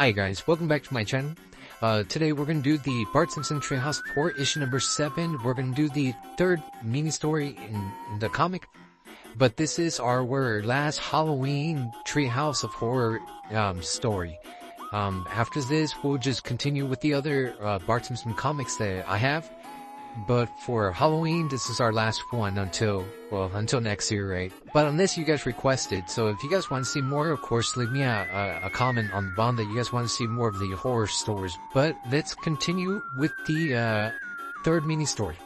Hi guys, welcome back to my channel. Today we're gonna do the Bart Simpson Treehouse of Horror issue number 7. We're gonna do the third mini story in the comic. But this is our last Halloween Treehouse of Horror story. After this, we'll just continue with the other Bart Simpson comics that I have. But for Halloween, this is our last one until next year, right? But unless you guys requested, so if you guys want to see more, of course, leave me a comment on the bottom that you guys want to see more of the horror stories. But let's continue with the third mini story.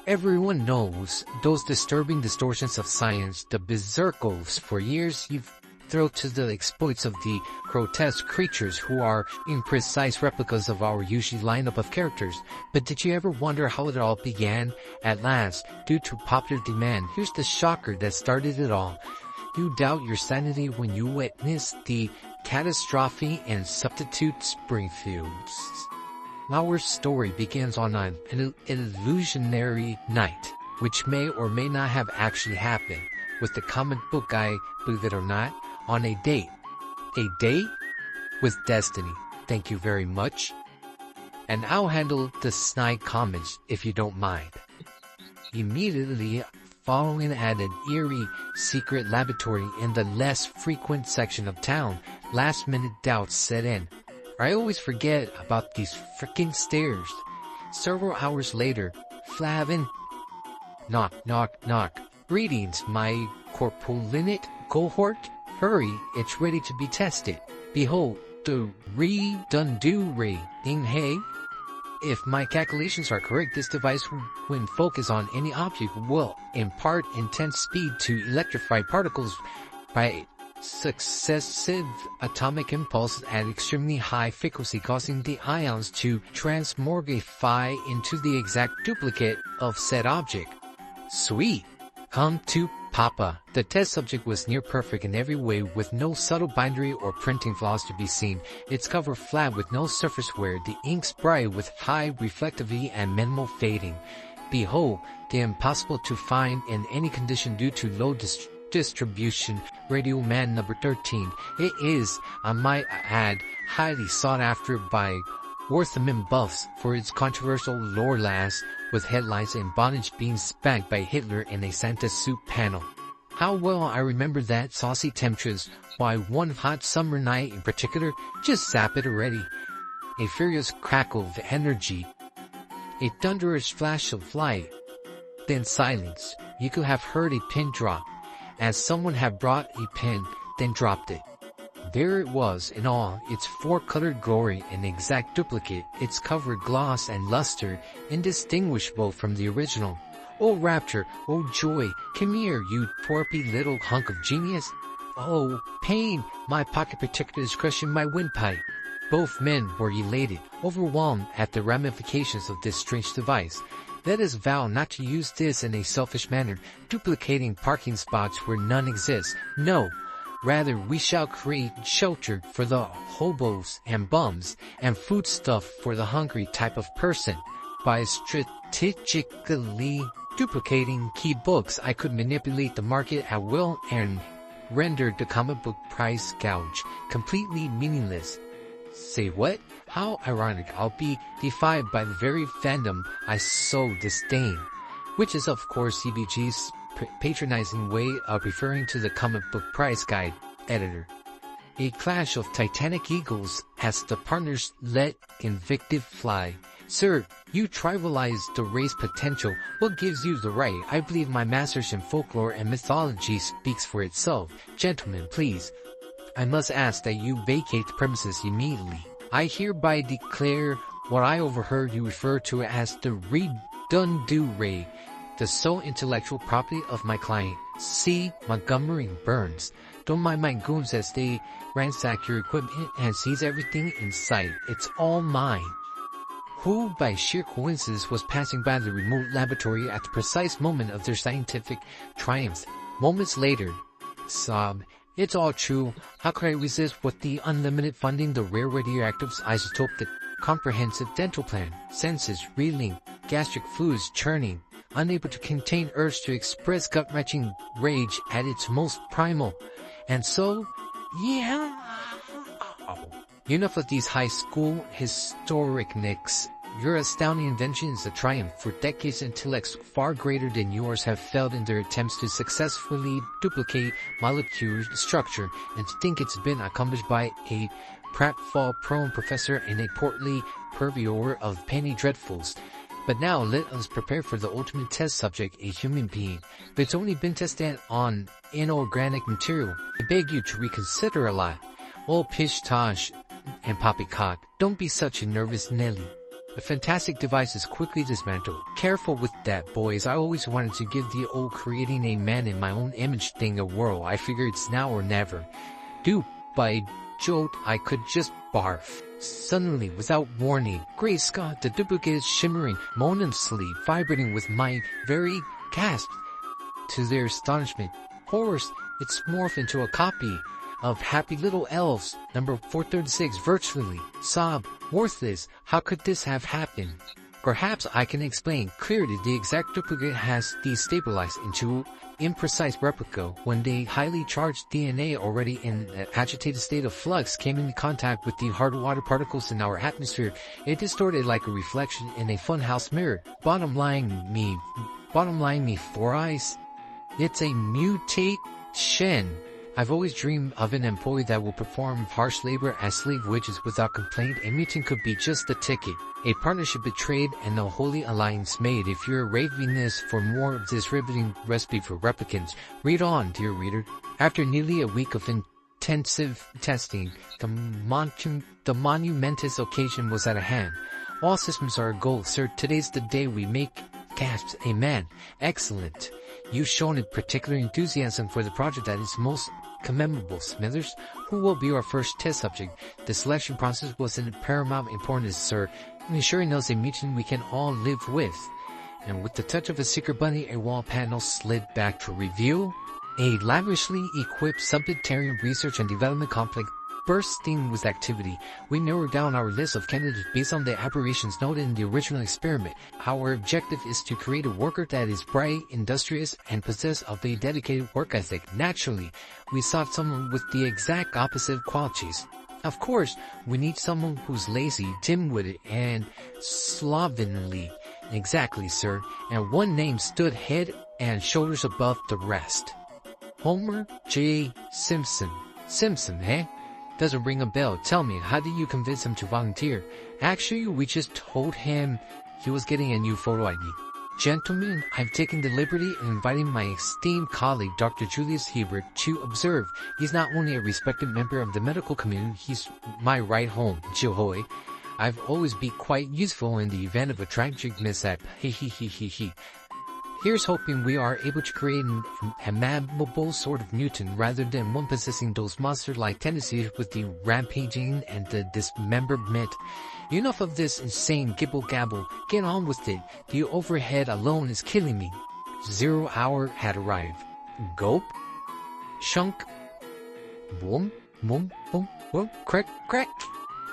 Everyone knows those disturbing distortions of science, the berserkles. For years, you've thrilled to the exploits of the grotesque creatures who are imprecise replicas of our usual lineup of characters. But did you ever wonder how it all began? At last, due to popular demand, here's the shocker that started it all. You doubt your sanity when you witness the catastrophe in Substitute Springfields. Our story begins on an illusionary night, which may or may not have actually happened, with the comic book guy, believe it or not, on a date. A date? With destiny. Thank you very much. And I'll handle the snide comments if you don't mind. Immediately following at an eerie secret laboratory in the less frequent section of town, last-minute doubts set in. I always forget about these frickin' stairs. Several hours later, Flavin. Knock, knock, knock. Greetings, my corpulent cohort. Hurry, it's ready to be tested. Behold, the redundant thing. Hey, if my calculations are correct, this device, when focused on any object, will impart intense speed to electrify particles by successive atomic impulses at extremely high frequency, causing the ions to transmogrify into the exact duplicate of said object. Sweet. Come to Papa. The test subject was near perfect in every way, with no subtle bindery or printing flaws to be seen. Its cover flat with no surface wear, the inks bright with high reflectivity and minimal fading. Behold, the impossible to find in any condition due to low distribution Radio Man number 13. It is, I might add, highly sought after by Worthman buffs for its controversial lore last, with headlines in bondage being spanked by Hitler in a Santa suit panel. How well I remember that saucy temptress, why one hot summer night in particular, just zap it already. A furious crackle of energy, a thunderous flash of light, then silence. You could have heard a pin drop, as someone had brought a pin, then dropped it. There it was in all its four-colored glory, an exact duplicate, its cover gloss and luster indistinguishable from the original. Oh rapture, oh joy, come here, you twerpy little hunk of genius. Oh, pain, my pocket protector is crushing my windpipe. Both men were elated, overwhelmed at the ramifications of this strange device. Let us vow not to use this in a selfish manner, duplicating parking spots where none exist. No. Rather, we shall create shelter for the hobos and bums, and foodstuff for the hungry type of person. By strategically duplicating key books, I could manipulate the market at will and render the comic book price gouge completely meaningless. Say what? How ironic. I'll be defied by the very fandom I so disdain. Which is, of course, CBG's patronizing way of referring to the comic book price guide editor. A clash of titanic egos as the partners let invective fly. Sir, you trivialize the race potential. What gives you the right? I believe my masters in folklore and mythology speaks for itself. Gentlemen, please. I must ask that you vacate the premises immediately. I hereby declare what I overheard you refer to as the redundant ray, the sole intellectual property of my client, C. Montgomery Burns. Don't mind my goons as they ransack your equipment and seize everything in sight. It's all mine. Who, by sheer coincidence, was passing by the remote laboratory at the precise moment of their scientific triumph. Moments later, sob. It's all true. How could I resist with the unlimited funding, the rare radioactive isotope, the comprehensive dental plan, senses reeling, gastric fluids churning, unable to contain urge to express gut-wrenching rage at its most primal. And so, yeah, Enough of these high school historicniks. Your astounding invention is a triumph for decades. Intellects far greater than yours have failed in their attempts to successfully duplicate molecular structure, and to think it's been accomplished by a pratfall-prone professor and a portly purveyor of penny dreadfuls. But now let us prepare for the ultimate test subject, a human being. But it's only been tested on inorganic material. I beg you to reconsider a lot. Oh, pish tosh and poppycock, don't be such a nervous Nelly. The fantastic device is quickly dismantled. Careful with that, boys. I always wanted to give the old creating a man in my own image thing a whirl. I figure it's now or never. Dude, by Jove, I could just barf. Suddenly, without warning, great Scott, the duplicate is shimmering, mononously vibrating with my very gasp. To their astonishment, horrors, it's morphed into a copy of Happy Little Elves, number 436, virtually. Sob, worthless, how could this have happened? Perhaps I can explain. Clearly, the exact duplicate has destabilized into imprecise replica when the highly charged DNA, already in an agitated state of flux, came into contact with the hard water particles in our atmosphere. It distorted like a reflection in a funhouse mirror. Bottom line me, Four Eyes. It's a mutation. I've always dreamed of an employee that will perform harsh labor as slave wages without complaint. A mutant could be just the ticket. A partnership betrayed and a holy alliance made. If you're ravenous for more of this riveting recipe for replicants, read on, dear reader. After nearly a week of intensive testing, the monumentous occasion was at hand. All systems are a goal, sir. Today's the day we make gasps. Amen. Excellent. You've shown a particular enthusiasm for the project that is most commendable. Smithers, who will be our first test subject? The selection process was of paramount importance, sir, ensuring us a mutant we can all live with. And with the touch of a secret bunny, a wall panel slid back to reveal a lavishly equipped subterranean research and development complex bursting with activity. We narrowed down our list of candidates based on the aberrations noted in the original experiment. Our objective is to create a worker that is bright, industrious, and possessed of a dedicated work ethic. Naturally, we sought someone with the exact opposite qualities. Of course, we need someone who's lazy, dim-witted, and slovenly. Exactly, sir. And one name stood head and shoulders above the rest. Homer J. Simpson. Simpson, eh? Doesn't ring a bell. Tell me, how did you convince him to volunteer? Actually, we just told him he was getting a new photo ID. Gentlemen, I've taken the liberty of inviting my esteemed colleague, Dr. Julius Hebert, to observe. He's not only a respected member of the medical community, he's my right home, Jihoy. I've always been quite useful in the event of a tragic mishap. He. Here's hoping we are able to create an amiable sort of mutant rather than one possessing those monster-like tendencies with the rampaging and the dismemberment. Enough of this insane gibble-gabble. Get on with it. The overhead alone is killing me. 0 hour had arrived. Gulp. Shunk. Boom. Boom. Boom. Boom. Crack. Crack.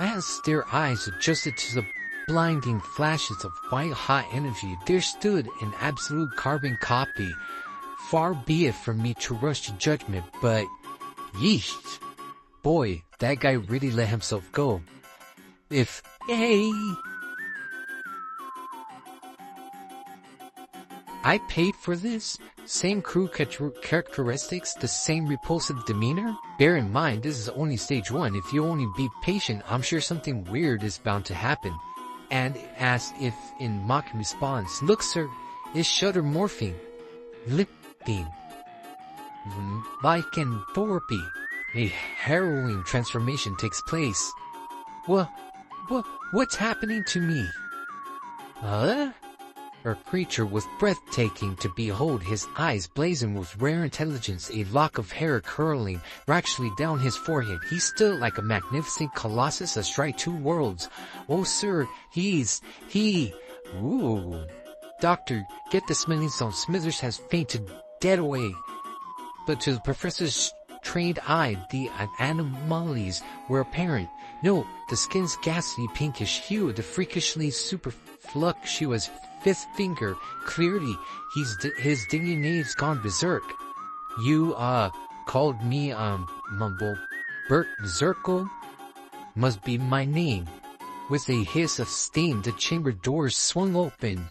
I had stare eyes adjusted to the blinding flashes of white-hot energy. There stood an absolute carbon copy. Far be it from me to rush to judgment, but yeesh. Boy, that guy really let himself go. Hey! I paid for this? Same crew characteristics, the same repulsive demeanor? Bear in mind, this is only stage 1. If you only be patient, I'm sure something weird is bound to happen. And as if in mock response, look, sir, it's shutter morphing, lipping, lycanthropy. A harrowing transformation takes place. What's happening to me? A creature was breathtaking to behold, his eyes blazing with rare intelligence, a lock of hair curling rashly down his forehead. He stood like a magnificent colossus astride 2 worlds. Oh, sir, Ooh. Doctor, get the smelling zone. Smithers has fainted dead away. But to the professor's trained eye, the anomalies were apparent. No, the skin's ghastly pinkish hue, the freakishly superfluous 5th finger. Clearly, his dignity's gone berserk. You, called me, mumble Bert Berserkle? must be my name. With a hiss of steam, the chamber doors swung open.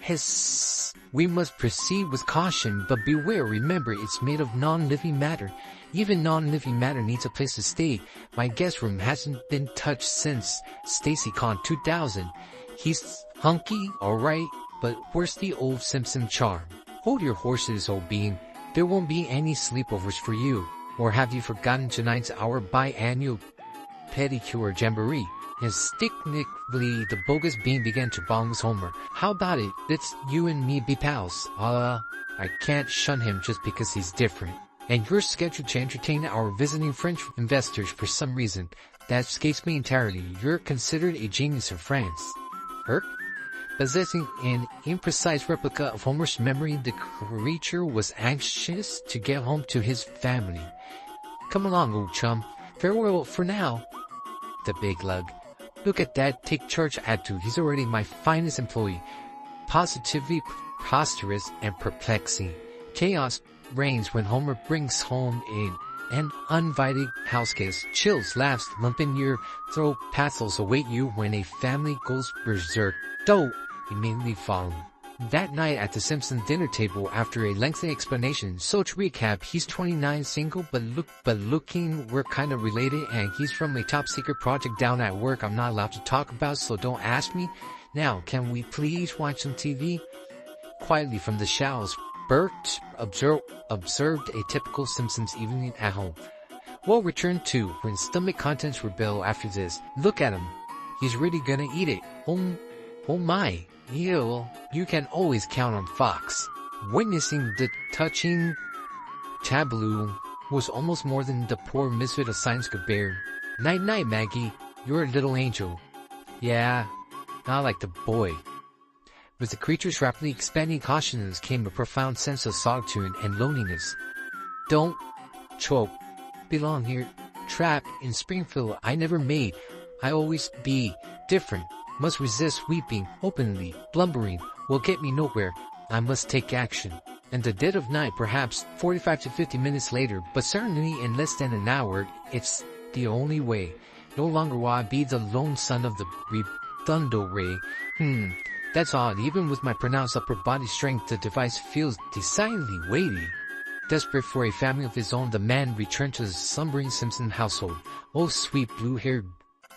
Hiss. We must proceed with caution, but beware, remember, it's made of non-living matter. Even non-living matter needs a place to stay. My guest room hasn't been touched since StacyCon 2000. He's hunky, alright, but where's the old Simpson charm? Hold your horses, old bean. There won't be any sleepovers for you. Or have you forgotten tonight's our biannual pedicure jamboree? Instinctively, the bogus bean began to bongs Homer. How about it? Let's you and me be pals. I can't shun him just because he's different. And you're scheduled to entertain our visiting French investors for some reason. That escapes me entirely. You're considered a genius of France. Herc? Possessing an imprecise replica of Homer's memory, the creature was anxious to get home to his family. Come along, old chum. Farewell for now. The big lug. Look at that take charge attitude. He's already my finest employee. Positively preposterous and perplexing. Chaos reigns when Homer brings home an uninvited house guest. Chills, laughs, lump in your throat, pathos await you when a family goes berserk. Don't immediately follow. That night at the Simpson dinner table, after a lengthy explanation, so to recap, he's 29, single, but looking, we're kind of related, and he's from a top secret project down at work I'm not allowed to talk about, so don't ask me. Now, can we please watch some TV? Quietly from the shallows, Bart observed a typical Simpsons evening at home. We'll return to when stomach contents rebel after this. Look at him. He's really gonna eat it. Oh my. Ew, you can always count on Fox. Witnessing the touching tableau was almost more than the poor misfit of science could bear. Night-night, Maggie. You're a little angel. Yeah, not like the boy. With the creature's rapidly expanding consciousness came a profound sense of solitude and loneliness. Don't choke. Belong here. Trapped in Springfield I never made. I always be different. Must resist weeping, openly, blubbering, will get me nowhere. I must take action. In the dead of night, perhaps 45 to 50 minutes later, but certainly in less than an hour, it's the only way. No longer will I be the lone son of the Redundo Ray. That's odd. Even with my pronounced upper body strength, the device feels decidedly weighty. Desperate for a family of his own, the man returned to the slumbering Simpson household. Oh, sweet blue-haired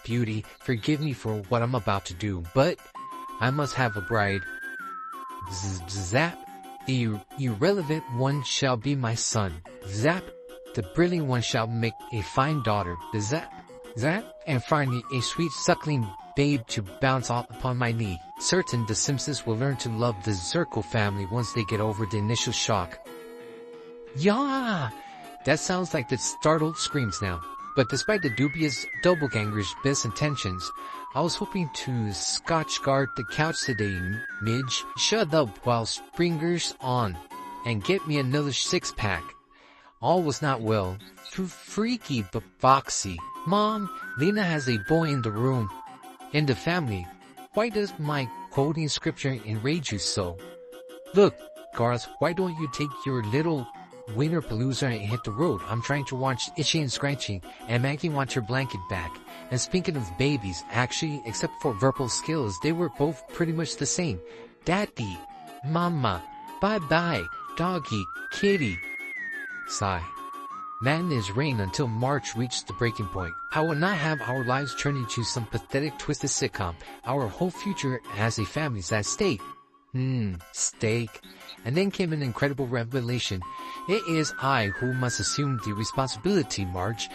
beauty, forgive me for what I'm about to do, but I must have a bride. Zap. The irrelevant one shall be my son. Zap. The brilliant one shall make a fine daughter. Zap. Zap. And finally, a sweet suckling babe to bounce upon my knee. Certain the Simpsons will learn to love the Zirkle family once they get over the initial shock. Yeah! That sounds like the startled screams now. But despite the dubious doppelganger's best intentions, I was hoping to scotch guard the couch today, Midge. Shut up while Springer's on, and get me another six-pack. All was not well. Freaky but foxy. Mom, Lena has a boy in the room. In the family. Why does my quoting scripture enrage you so? Look, Garth, why don't you take your little Winterpalooza and hit the road? I'm trying to watch Itchy and Scratchy, and Maggie wants her blanket back. And speaking of babies, actually, except for verbal skills, they were both pretty much the same. Daddy, Mama, bye-bye, doggy, kitty. Sigh. Madness reigned until March reached the breaking point. I will not have our lives turn into some pathetic twisted sitcom. Our whole future as a family is at stake. Steak. And then came an incredible revelation. It is I who must assume the responsibility, Marge.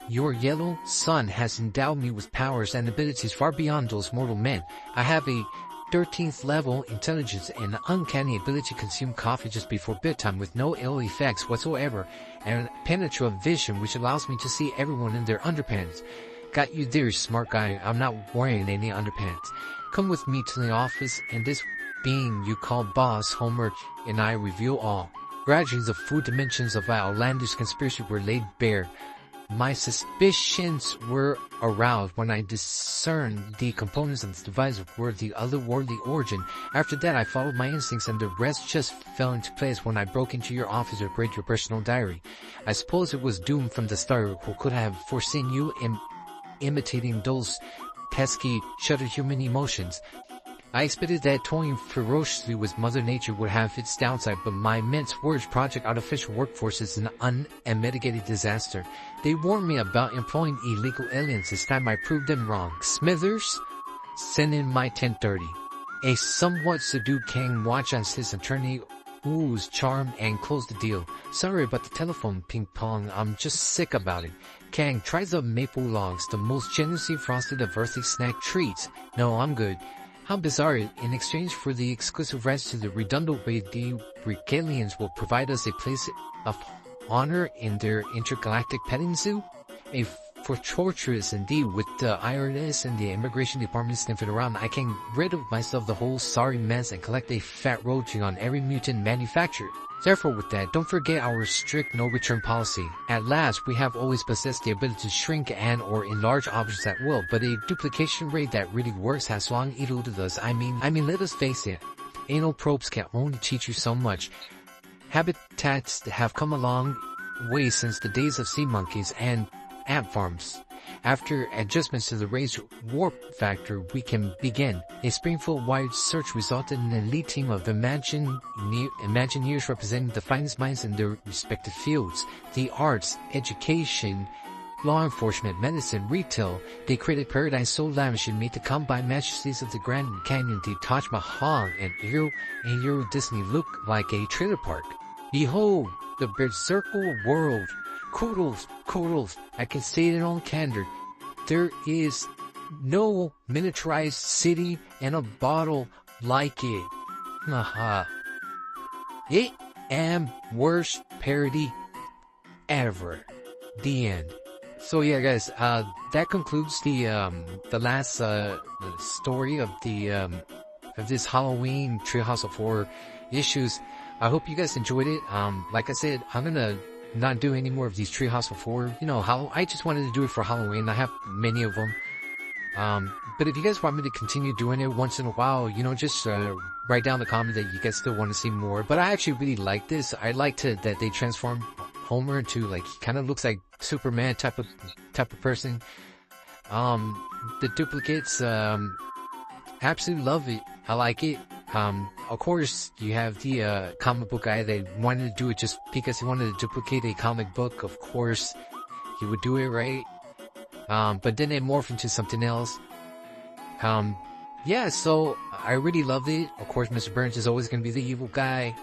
Your yellow son has endowed me with powers and abilities far beyond those mortal men. I have a 13th level intelligence and an uncanny ability to consume coffee just before bedtime with no ill effects whatsoever, and penetrative vision which allows me to see everyone in their underpants. Got you there, smart guy. I'm not wearing any underpants. Come with me to the office, and this being you call boss, Homer, and I reveal all. Gradually the full dimensions of our outlandish conspiracy were laid bare. My suspicions were aroused when I discerned the components of the device were the otherworldly origin. After that, I followed my instincts, and the rest just fell into place when I broke into your office to read your personal diary. I suppose it was doomed from the start. Who could have foreseen you imitating those pesky, shudder human emotions. I expected that toying ferociously with Mother Nature would have its downside, but my immense Words Project artificial workforce is an unmitigated disaster. They warned me about employing illegal aliens. This time I proved them wrong. Smithers, send in my 1030. A somewhat subdued Kang watched as his attorney oozed charm and closed the deal. Sorry about the telephone ping pong, I'm just sick about it. Kang tries the maple logs, the most generously frosted of earthly snack treats. No, I'm good. How bizarre, in exchange for the exclusive rights to the redundant way, the Regalians will provide us a place of honor in their intergalactic petting zoo? For torturous indeed, with the IRS and the immigration department sniffing around, I can rid of myself the whole sorry mess and collect a fat royalty on every mutant manufactured. Therefore, with that, don't forget our strict no-return policy. At last, we have always possessed the ability to shrink and or enlarge objects at will, but a duplication rate that really works has long eluded us. I mean, let us face it, anal probes can only teach you so much. Habitats have come a long way since the days of sea monkeys and ant farms. After adjustments to the raised warp factor, we can begin. A Springfield-wide search resulted in an elite team of Imagineers representing the finest minds in their respective fields. The arts, education, law enforcement, medicine, retail. They created paradise so lavish it made the combined majesties of the Grand Canyon, the Taj Mahal, and Euro Disney look like a trailer park. Behold, the berserker world. Kudos, I can say it in all candor. There is no miniaturized city in a bottle like it. Haha. It am worst parody ever. The end. So yeah, guys, that concludes the last story of of this Halloween Treehouse of Horror issues. I hope you guys enjoyed it. Like I said, I'm gonna not do any more of these Treehouse of Horror. You know, I just wanted to do it for Halloween. I have many of them. But if you guys want me to continue doing it once in a while, you know, just write down the comment that you guys still want to see more. But I actually really like this. I liked that they transformed Homer into, like, he kind of looks like Superman type of person. The duplicates, absolutely love it. I like it. Of course, you have the comic book guy that wanted to do it just because he wanted to duplicate a comic book. Of course, he would do it, right? But then it morphed into something else. Yeah, so I really loved it. Of course, Mr. Burns is always going to be the evil guy.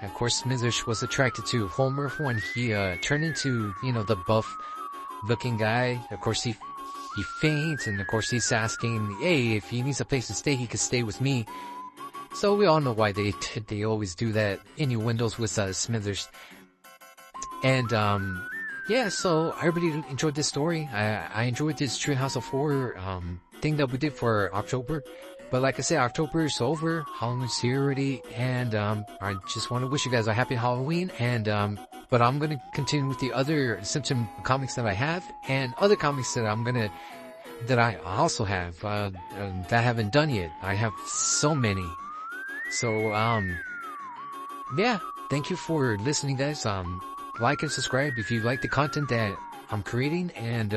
Of course, Smithers was attracted to Homer when he turned into, you know, the buff-looking guy. Of course, he faints, and of course he's asking, hey, if he needs a place to stay, he could stay with me. So we all know why they always do that, innuendos with Smithers. And yeah, so I really enjoyed this story. I enjoyed this Treehouse of Horror thing that we did for October. But like I said, October is over, Halloween's here already, and I just want to wish you guys a happy Halloween. And but I'm gonna continue with the other Simpson comics that I have, and other comics that I also have that I haven't done yet. I have so many. So yeah, thank you for listening, guys. Like and subscribe if you like the content that I'm creating, and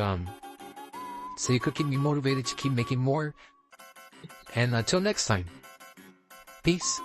so you could keep me motivated to keep making more. And until next time, peace.